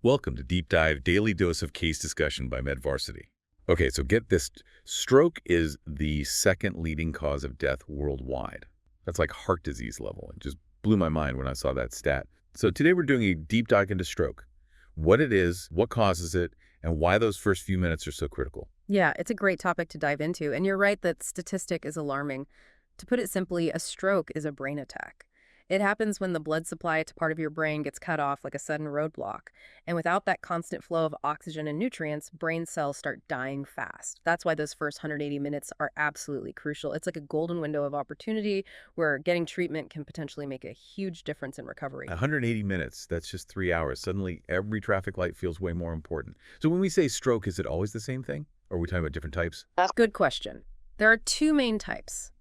Welcome to Deep Dive Daily Dose of Case Discussion by MedVarsity. Okay, so get this. Stroke is the second leading cause of death worldwide. That's like heart disease level. It just blew my mind when I saw that stat. So today we're doing a deep dive into stroke, what it is, what causes it, and why those first few minutes are so critical. Yeah, it's a great topic to dive into. And you're right that statistic is alarming. To put it simply, a stroke is a brain attack. It happens when the blood supply to part of your brain gets cut off like a sudden roadblock. And without that constant flow of oxygen and nutrients, brain cells start dying fast. That's why those first 180 minutes are absolutely crucial. It's like a golden window of opportunity where getting treatment can potentially make a huge difference in recovery. 180 minutes, that's just 3 hours. Suddenly, every traffic light feels way more important. So when we say stroke, is it always the same thing? Or are we talking about different types? Good question. There are two main types,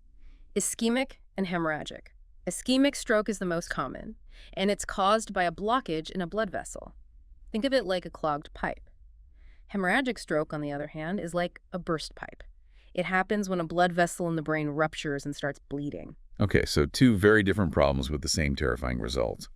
ischemic and hemorrhagic. Ischemic stroke is the most common, and it's caused by a blockage in a blood vessel. Think of it like a clogged pipe. Hemorrhagic stroke, on the other hand, is like a burst pipe. It happens when a blood vessel in the brain ruptures and starts bleeding. Okay, so two very different problems with the same terrifying result.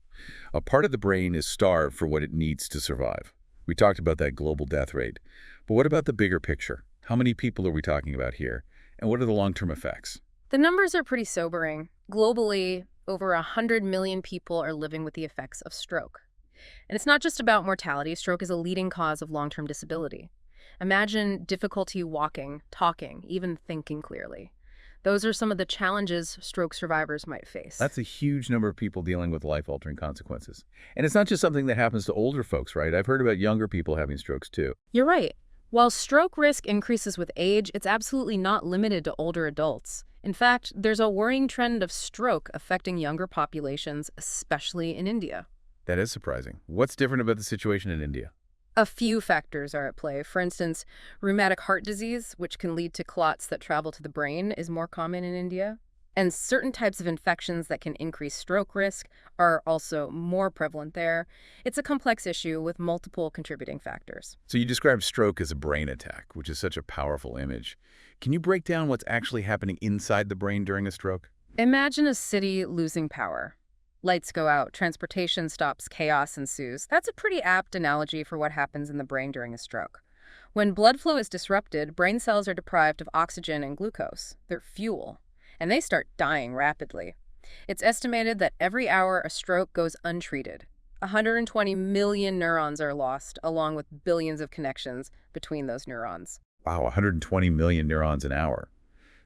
A part of the brain is starved for what it needs to survive. We talked about that global death rate. But what about the bigger picture? How many people are we talking about here? And what are the long-term effects? The numbers are pretty sobering. Globally, over 100 million people are living with the effects of stroke. And it's not just about mortality. Stroke is a leading cause of long-term disability. Imagine difficulty walking, talking, even thinking clearly. Those are some of the challenges stroke survivors might face. That's a huge number of people dealing with life-altering consequences. And it's not just something that happens to older folks, right? I've heard about younger people having strokes too. You're right. While stroke risk increases with age, it's absolutely not limited to older adults. In fact, there's a worrying trend of stroke affecting younger populations, especially in India. That is surprising. What's different about the situation in India? A few factors are at play. For instance, rheumatic heart disease, which can lead to clots that travel to the brain, is more common in India. And certain types of infections that can increase stroke risk are also more prevalent there. It's a complex issue with multiple contributing factors. So you described stroke as a brain attack, which is such a powerful image. Can you break down what's actually happening inside the brain during a stroke? Imagine a city losing power. Lights go out, transportation stops, chaos ensues. That's a pretty apt analogy for what happens in the brain during a stroke. When blood flow is disrupted, brain cells are deprived of oxygen and glucose, their fuel, and they start dying rapidly. It's estimated that every hour a stroke goes untreated, 120 million neurons are lost, along with billions of connections between those neurons. Wow, 120 million neurons an hour.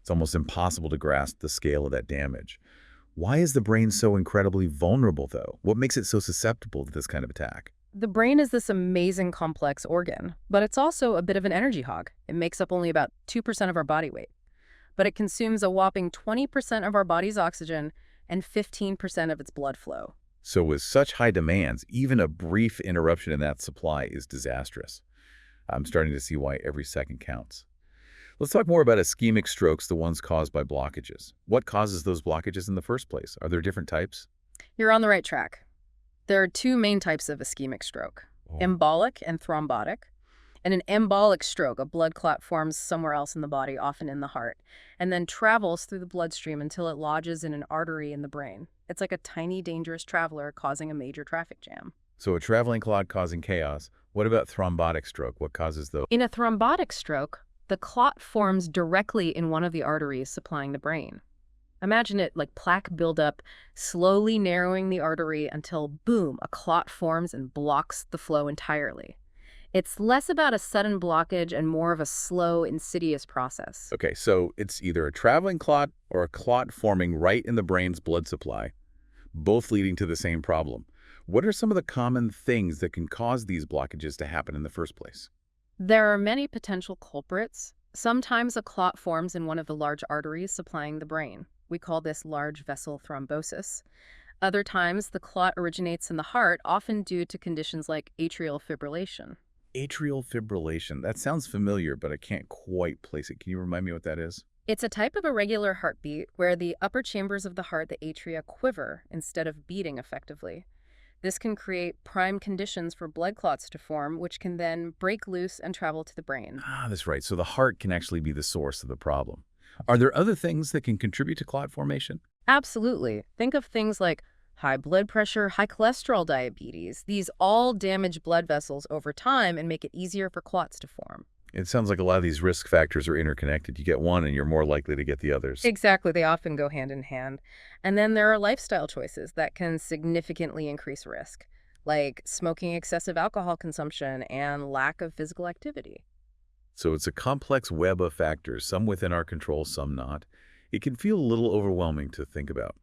It's almost impossible to grasp the scale of that damage. Why is the brain so incredibly vulnerable, though? What makes it so susceptible to this kind of attack? The brain is this amazing complex organ, but it's also a bit of an energy hog. It makes up only about 2% of our body weight, but it consumes a whopping 20% of our body's oxygen and 15% of its blood flow. So with such high demands, even a brief interruption in that supply is disastrous. I'm starting to see why every second counts. Let's talk more about ischemic strokes, the ones caused by blockages. What causes those blockages in the first place? Are there different types? You're on the right track. There are two main types of ischemic stroke, embolic and thrombotic. And an embolic stroke, a blood clot forms somewhere else in the body, often in the heart, and then travels through the bloodstream until it lodges in an artery in the brain. It's like a tiny, dangerous traveler causing a major traffic jam. So a traveling clot causing chaos. What about thrombotic stroke? What causes those? In a thrombotic stroke, the clot forms directly in one of the arteries supplying the brain. Imagine it like plaque buildup, slowly narrowing the artery until, boom, a clot forms and blocks the flow entirely. It's less about a sudden blockage and more of a slow, insidious process. Okay, so it's either a traveling clot or a clot forming right in the brain's blood supply, both leading to the same problem. What are some of the common things that can cause these blockages to happen in the first place? There are many potential culprits. Sometimes a clot forms in one of the large arteries supplying the brain. We call this large vessel thrombosis. Other times, the clot originates in the heart, often due to conditions like atrial fibrillation. Atrial fibrillation. That sounds familiar, but I can't quite place it. Can you remind me what that is? It's a type of irregular heartbeat where the upper chambers of the heart, the atria, quiver instead of beating effectively. This can create prime conditions for blood clots to form, which can then break loose and travel to the brain. Ah, that's right. So the heart can actually be the source of the problem. Are there other things that can contribute to clot formation? Absolutely. Think of things like High blood pressure, high cholesterol, diabetes. These all damage blood vessels over time and make it easier for clots to form. It sounds like a lot of these risk factors are interconnected. You get one and you're more likely to get the others. Exactly, they often go hand in hand. And then there are lifestyle choices that can significantly increase risk, like smoking, excessive alcohol consumption, and lack of physical activity. So it's a complex web of factors, some within our control, some not. It can feel a little overwhelming to think about.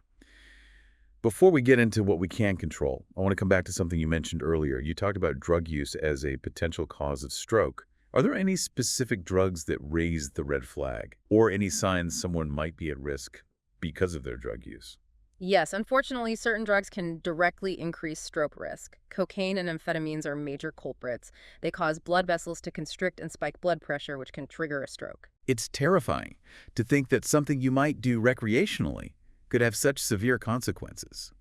Before we get into what we can control, I want to come back to something you mentioned earlier. You talked about drug use as a potential cause of stroke. Are there any specific drugs that raise the red flag, or any signs someone might be at risk because of their drug use? Yes, unfortunately, certain drugs can directly increase stroke risk. Cocaine and amphetamines are major culprits. They cause blood vessels to constrict and spike blood pressure, which can trigger a stroke. It's terrifying to think that something you might do recreationally could have such severe consequences.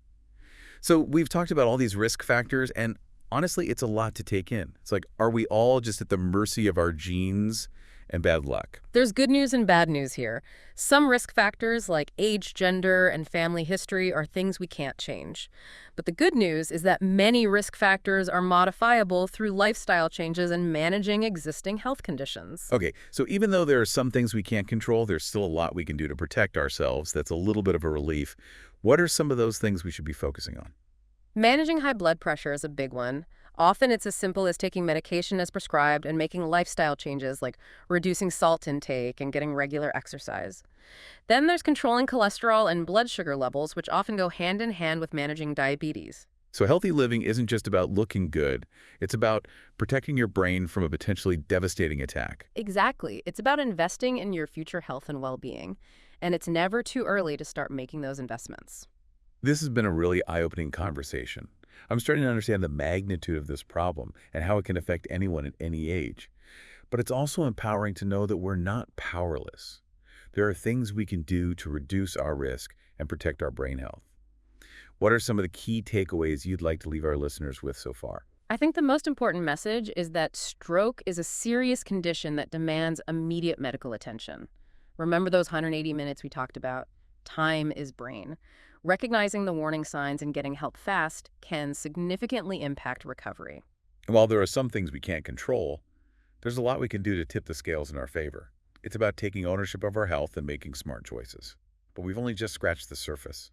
So we've talked about all these risk factors, and honestly, it's a lot to take in. It's like, are we all just at the mercy of our genes and bad luck? There's good news and bad news here. Some risk factors like age, gender, and family history are things we can't change. But the good news is that many risk factors are modifiable through lifestyle changes and managing existing health conditions. Okay, so even though there are some things we can't control, there's still a lot we can do to protect ourselves. That's a little bit of a relief. What are some of those things we should be focusing on? Managing high blood pressure is a big one. Often it's as simple as taking medication as prescribed and making lifestyle changes like reducing salt intake and getting regular exercise. Then there's controlling cholesterol and blood sugar levels, which often go hand in hand with managing diabetes. So healthy living isn't just about looking good. It's about protecting your brain from a potentially devastating attack. Exactly. It's about investing in your future health and well-being. And it's never too early to start making those investments. This has been a really eye-opening conversation. I'm starting to understand the magnitude of this problem and how it can affect anyone at any age. But it's also empowering to know that we're not powerless. There are things we can do to reduce our risk and protect our brain health. What are some of the key takeaways you'd like to leave our listeners with so far? I think the most important message is that stroke is a serious condition that demands immediate medical attention. Remember those 180 minutes we talked about? Time is brain. Recognizing the warning signs and getting help fast can significantly impact recovery. And while there are some things we can't control, there's a lot we can do to tip the scales in our favor. It's about taking ownership of our health and making smart choices. But we've only just scratched the surface.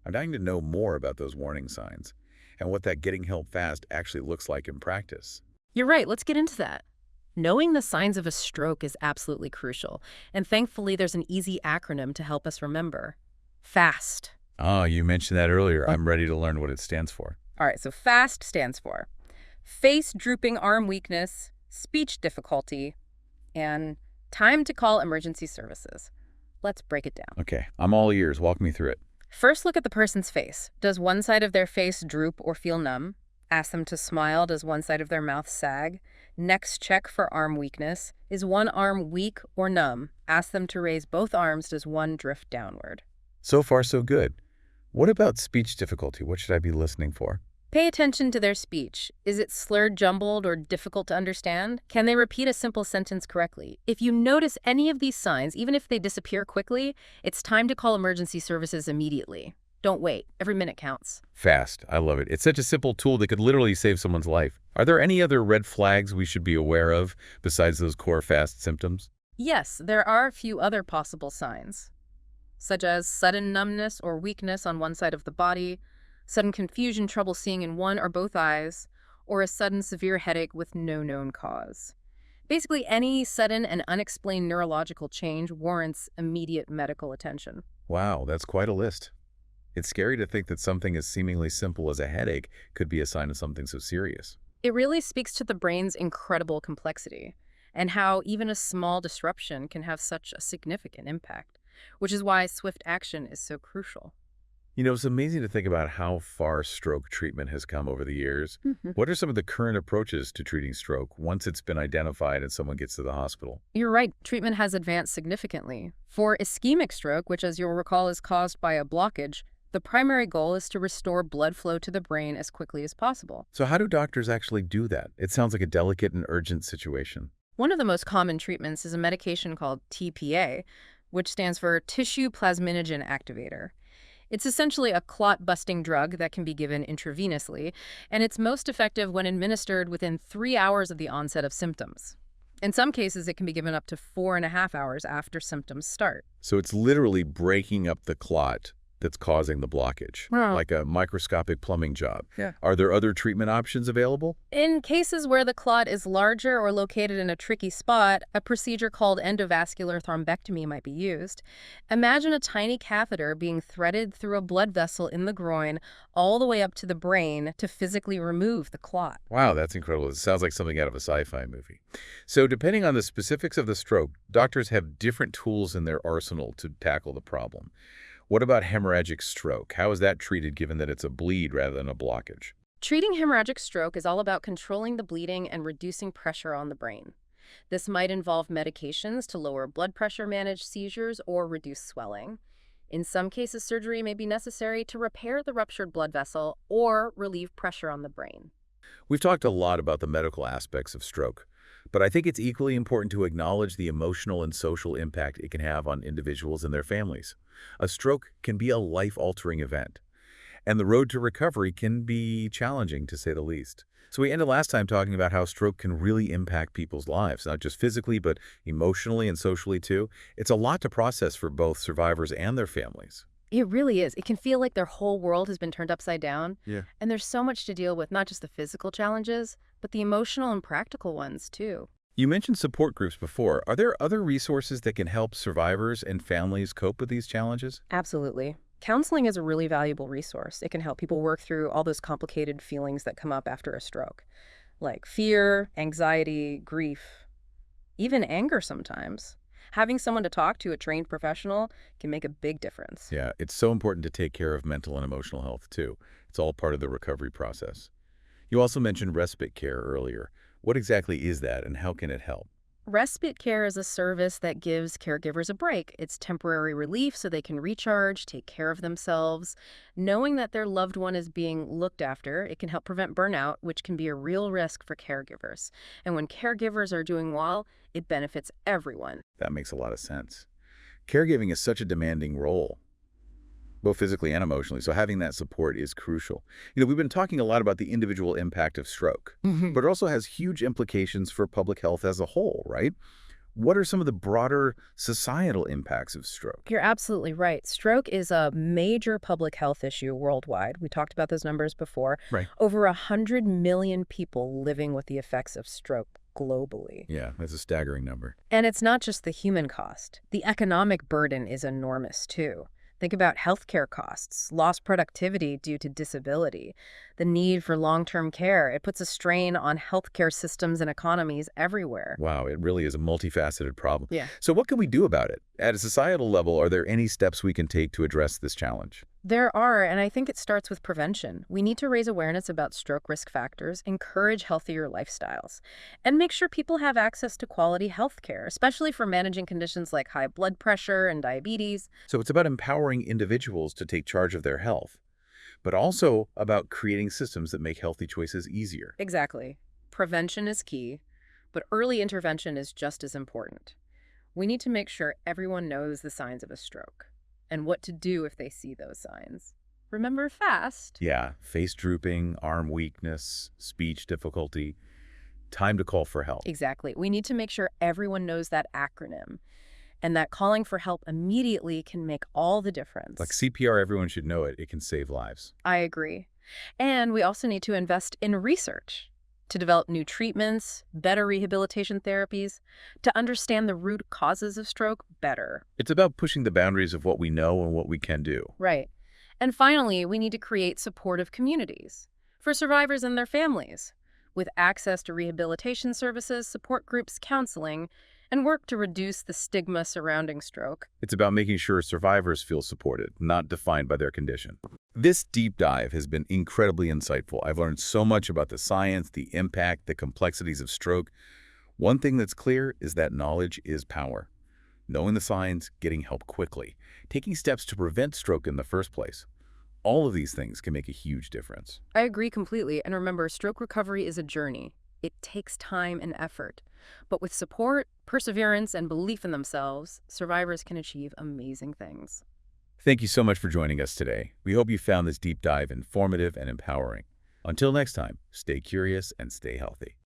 I'm dying to know more about those warning signs and what that getting help fast actually looks like in practice. You're right, let's get into that. Knowing the signs of a stroke is absolutely crucial, and thankfully there's an easy acronym to help us remember. FAST. Oh, you mentioned that earlier. I'm ready to learn what it stands for. All right, so FAST stands for face drooping arm weakness, speech difficulty, and time to call emergency services. Let's break it down. Okay, I'm all ears. Walk me through it. First, look at the person's face. Does one side of their face droop or feel numb? Ask them to smile. Does one side of their mouth sag? Next, check for arm weakness. Is one arm weak or numb? Ask them to raise both arms. Does one drift downward? So far, so good. What about speech difficulty? What should I be listening for? Pay attention to their speech. Is it slurred, jumbled, or difficult to understand? Can they repeat a simple sentence correctly? If you notice any of these signs, even if they disappear quickly, it's time to call emergency services immediately. Don't wait. Every minute counts. FAST. I love it. It's such a simple tool that could literally save someone's life. Are there any other red flags we should be aware of besides those core FAST symptoms? Yes, there are a few other possible signs, such as sudden numbness or weakness on one side of the body, sudden confusion, trouble seeing in one or both eyes, or a sudden severe headache with no known cause. Basically, any sudden and unexplained neurological change warrants immediate medical attention. Wow, that's quite a list. It's scary to think that something as seemingly simple as a headache could be a sign of something so serious. It really speaks to the brain's incredible complexity and how even a small disruption can have such a significant impact, which is why swift action is so crucial. You know, it's amazing to think about how far stroke treatment has come over the years. What are some of the current approaches to treating stroke once it's been identified and someone gets to the hospital? You're right, treatment has advanced significantly. For ischemic stroke, which as you'll recall is caused by a blockage, the primary goal is to restore blood flow to the brain as quickly as possible. So how do doctors actually do that? It sounds like a delicate and urgent situation. One of the most common treatments is a medication called TPA, which stands for tissue plasminogen activator. It's essentially a clot-busting drug that can be given intravenously, and it's most effective when administered within 3 hours of the onset of symptoms. In some cases, it can be given up to 4.5 hours after symptoms start. So it's literally breaking up the clot that's causing the blockage, Wow. like a microscopic plumbing job. Yeah. Are there other treatment options available? In cases where the clot is larger or located in a tricky spot, a procedure called endovascular thrombectomy might be used. Imagine a tiny catheter being threaded through a blood vessel in the groin all the way up to the brain to physically remove the clot. Wow, that's incredible. It sounds like something out of a sci-fi movie. So depending on the specifics of the stroke, doctors have different tools in their arsenal to tackle the problem. What about hemorrhagic stroke? How is that treated given that it's a bleed rather than a blockage? Treating hemorrhagic stroke is all about controlling the bleeding and reducing pressure on the brain. This might involve medications to lower blood pressure, manage seizures, or reduce swelling. In some cases, surgery may be necessary to repair the ruptured blood vessel or relieve pressure on the brain. We've talked a lot about the medical aspects of stroke, but I think it's equally important to acknowledge the emotional and social impact it can have on individuals and their families. A stroke can be a life-altering event, and the road to recovery can be challenging, to say the least. So we ended last time talking about how stroke can really impact people's lives, not just physically, but emotionally and socially too. It's a lot to process for both survivors and their families. It really is. It can feel like their whole world has been turned upside down. Yeah. And there's so much to deal with, not just the physical challenges, but the emotional and practical ones, too. You mentioned support groups before. Are there other resources that can help survivors and families cope with these challenges? Absolutely. Counseling is a really valuable resource. It can help people work through all those complicated feelings that come up after a stroke, like fear, anxiety, grief, even anger sometimes. Having someone to talk to, a trained professional, can make a big difference. Yeah, it's so important to take care of mental and emotional health too. It's all part of the recovery process. You also mentioned respite care earlier. What exactly is that and how can it help? Respite care is a service that gives caregivers a break. It's temporary relief so they can recharge, take care of themselves. Knowing that their loved one is being looked after, it can help prevent burnout, which can be a real risk for caregivers. And when caregivers are doing well, it benefits everyone. That makes a lot of sense. Caregiving is such a demanding role, both physically and emotionally, so having that support is crucial. We've been talking a lot about the individual impact of stroke, but it also has huge implications for public health as a whole, right? What are some of the broader societal impacts of stroke? You're absolutely right. Stroke is a major public health issue worldwide. We talked about those numbers before. Right. Over 100 million people living with the effects of stroke globally. Yeah, that's a staggering number. And it's not just the human cost. The economic burden is enormous, too. Think about healthcare costs, lost productivity due to disability, the need for long-term care. It puts a strain on healthcare systems and economies everywhere. Wow, it really is a multifaceted problem. Yeah. So what can we do about it? At a societal level, are there any steps we can take to address this challenge? There are, and I think it starts with prevention. We need to raise awareness about stroke risk factors, encourage healthier lifestyles, and make sure people have access to quality health care, especially for managing conditions like high blood pressure and diabetes. So it's about empowering individuals to take charge of their health, but also about creating systems that make healthy choices easier. Exactly. Prevention is key, but early intervention is just as important. We need to make sure everyone knows the signs of a stroke and what to do if they see those signs. Remember FAST. Yeah, face drooping, arm weakness, speech difficulty, time to call for help. Exactly. We need to make sure everyone knows that acronym and that calling for help immediately can make all the difference. Like CPR, everyone should know it. It can save lives. I agree. And we also need to invest in research to develop new treatments, better rehabilitation therapies, to understand the root causes of stroke better. It's about pushing the boundaries of what we know and what we can do. Right. And finally, we need to create supportive communities for survivors and their families, with access to rehabilitation services, support groups, counseling, and work to reduce the stigma surrounding stroke. It's about making sure survivors feel supported, not defined by their condition. This deep dive has been incredibly insightful. I've learned so much about the science, the impact, the complexities of stroke. One thing that's clear is that knowledge is power. Knowing the signs, getting help quickly, taking steps to prevent stroke in the first place. All of these things can make a huge difference. I agree completely. And remember, stroke recovery is a journey. It takes time and effort. But with support, perseverance, and belief in themselves, survivors can achieve amazing things. Thank you so much for joining us today. We hope you found this deep dive informative and empowering. Until next time, stay curious and stay healthy.